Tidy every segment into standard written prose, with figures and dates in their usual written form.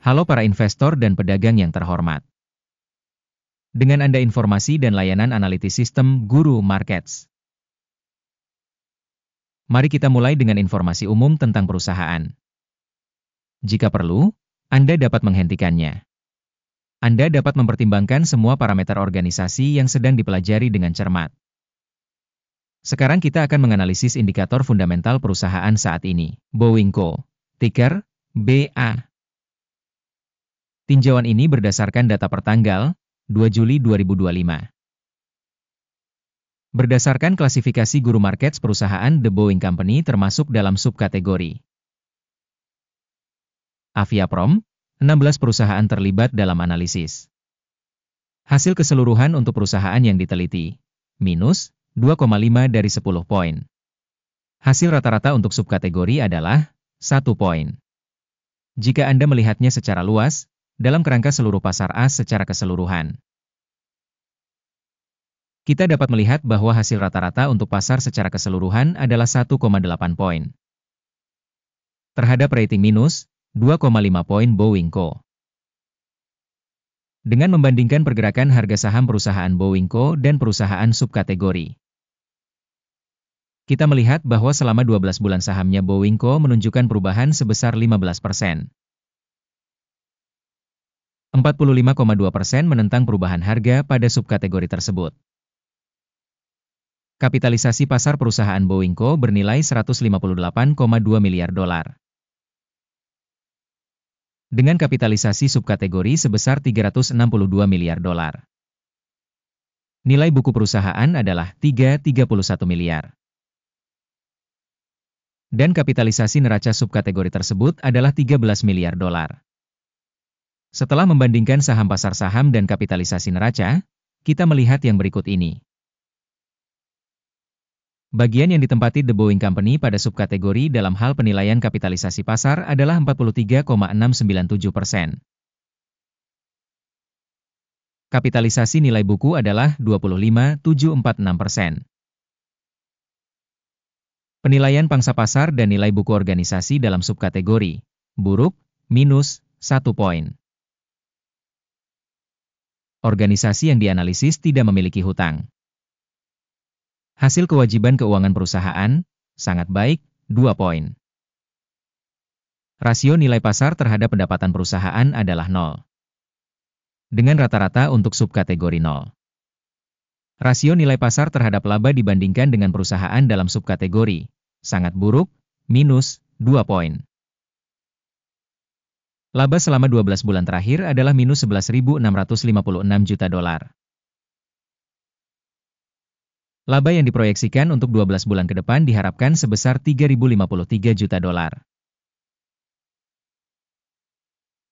Halo para investor dan pedagang yang terhormat. Dengan Anda informasi dan layanan analitis sistem Guru Markets. Mari kita mulai dengan informasi umum tentang perusahaan. Jika perlu, Anda dapat menghentikannya. Anda dapat mempertimbangkan semua parameter organisasi yang sedang dipelajari dengan cermat. Sekarang kita akan menganalisis indikator fundamental perusahaan saat ini, Boeing Co. Ticker BA. Tinjauan ini berdasarkan data pertanggal 2 Juli 2025. Berdasarkan klasifikasi Guru Markets perusahaan The Boeing Company termasuk dalam subkategori Aviaprom, 16 perusahaan terlibat dalam analisis. Hasil keseluruhan untuk perusahaan yang diteliti, minus 2,5 dari 10 poin. Hasil rata-rata untuk subkategori adalah 1 poin. Jika Anda melihatnya secara luas, dalam kerangka seluruh pasar AS secara keseluruhan, kita dapat melihat bahwa hasil rata-rata untuk pasar secara keseluruhan adalah 1,8 poin. Terhadap rating minus, 2,5 poin Boeing Co. Dengan membandingkan pergerakan harga saham perusahaan Boeing Co. dan perusahaan subkategori, kita melihat bahwa selama 12 bulan sahamnya Boeing Co. menunjukkan perubahan sebesar 15%. 45,2% menentang perubahan harga pada subkategori tersebut. Kapitalisasi pasar perusahaan Boeing Co. bernilai 158,2 miliar dolar. Dengan kapitalisasi subkategori sebesar 362 miliar dolar. Nilai buku perusahaan adalah 331 miliar. Dan kapitalisasi neraca subkategori tersebut adalah 13 miliar dolar. Setelah membandingkan saham pasar saham dan kapitalisasi neraca, kita melihat yang berikut ini. Bagian yang ditempati The Boeing Company pada subkategori dalam hal penilaian kapitalisasi pasar adalah 43,697%. Kapitalisasi nilai buku adalah 25,746%. Penilaian pangsa pasar dan nilai buku organisasi dalam subkategori, buruk, minus, 1 poin. Organisasi yang dianalisis tidak memiliki hutang. Hasil kewajiban keuangan perusahaan, sangat baik, 2 poin. Rasio nilai pasar terhadap pendapatan perusahaan adalah 0. Dengan rata-rata untuk subkategori 0. Rasio nilai pasar terhadap laba dibandingkan dengan perusahaan dalam subkategori, sangat buruk, minus, 2 poin. Laba selama 12 bulan terakhir adalah minus 11.656 juta dolar. Laba yang diproyeksikan untuk 12 bulan ke depan diharapkan sebesar 3.053 juta dolar.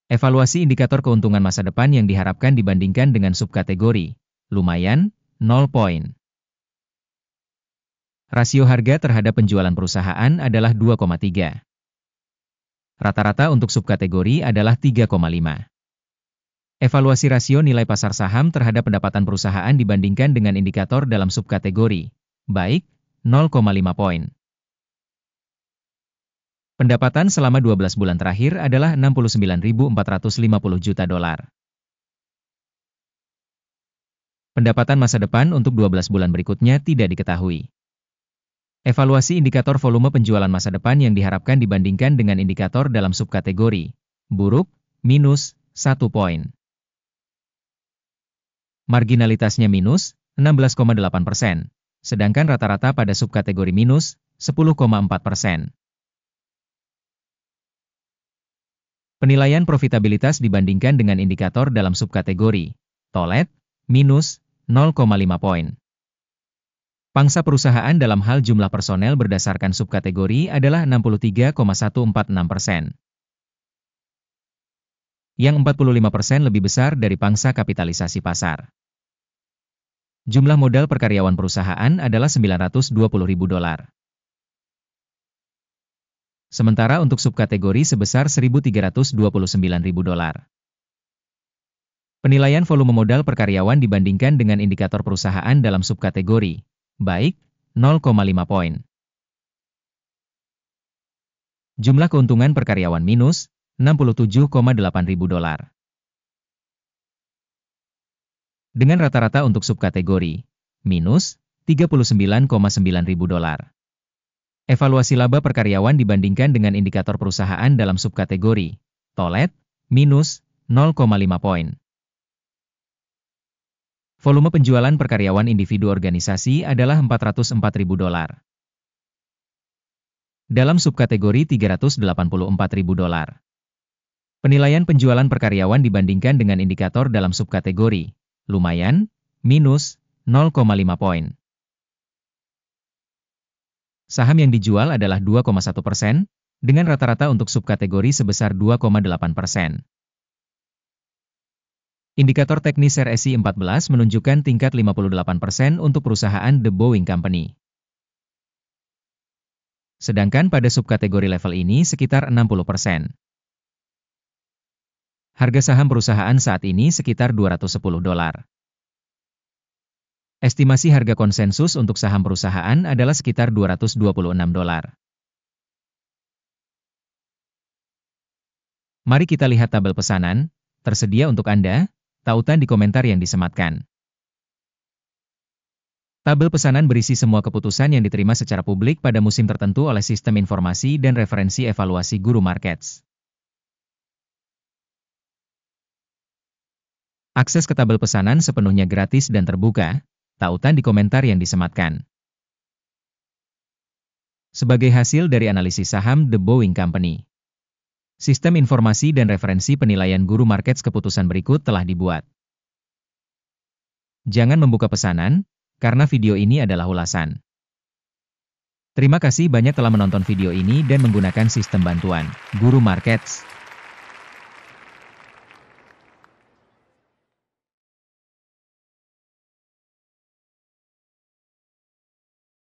Evaluasi indikator keuntungan masa depan yang diharapkan dibandingkan dengan subkategori, lumayan, 0 poin. Rasio harga terhadap penjualan perusahaan adalah 2,3. Rata-rata untuk subkategori adalah 3,5. Evaluasi rasio nilai pasar saham terhadap pendapatan perusahaan dibandingkan dengan indikator dalam subkategori, baik, 0,5 poin. Pendapatan selama 12 bulan terakhir adalah 69.450 juta dolar. Pendapatan masa depan untuk 12 bulan berikutnya tidak diketahui. Evaluasi indikator volume penjualan masa depan yang diharapkan dibandingkan dengan indikator dalam subkategori, buruk, minus, 1 poin. Marginalitasnya minus, 16,8%, sedangkan rata-rata pada subkategori minus, 10,4%. Penilaian profitabilitas dibandingkan dengan indikator dalam subkategori, tolet, minus, 0,5 poin. Pangsa perusahaan dalam hal jumlah personel berdasarkan subkategori adalah 63,146%. Yang 45% lebih besar dari pangsa kapitalisasi pasar. Jumlah modal per karyawan perusahaan adalah 920.000 dolar. Sementara untuk subkategori sebesar 1.329.000 dolar. Penilaian volume modal per karyawan dibandingkan dengan indikator perusahaan dalam subkategori, baik, 0,5 poin. Jumlah keuntungan per karyawan minus, $67,8 ribu. Dengan rata-rata untuk subkategori, minus $39,9 ribu. Evaluasi laba per karyawan dibandingkan dengan indikator perusahaan dalam subkategori, tolet, minus 0,5 poin. Volume penjualan per karyawan individu organisasi adalah $404 ribu. Dalam subkategori $384 ribu. Penilaian penjualan per karyawan dibandingkan dengan indikator dalam subkategori, lumayan, minus 0,5 poin. Saham yang dijual adalah 2,1%, dengan rata-rata untuk subkategori sebesar 2,8%. Indikator teknis RSI 14 menunjukkan tingkat 58% untuk perusahaan The Boeing Company. Sedangkan pada subkategori level ini sekitar 60%. Harga saham perusahaan saat ini sekitar $210. Estimasi harga konsensus untuk saham perusahaan adalah sekitar $226. Mari kita lihat tabel pesanan, tersedia untuk Anda, tautan di komentar yang disematkan. Tabel pesanan berisi semua keputusan yang diterima secara publik pada musim tertentu oleh Sistem Informasi dan Referensi Evaluasi Guru Markets. Akses ke tabel pesanan sepenuhnya gratis dan terbuka, tautan di komentar yang disematkan. Sebagai hasil dari analisis saham The Boeing Company, Sistem Informasi dan Referensi Penilaian Guru Markets keputusan berikut telah dibuat. Jangan membuka pesanan, karena video ini adalah ulasan. Terima kasih banyak telah menonton video ini dan menggunakan sistem bantuan Guru Markets.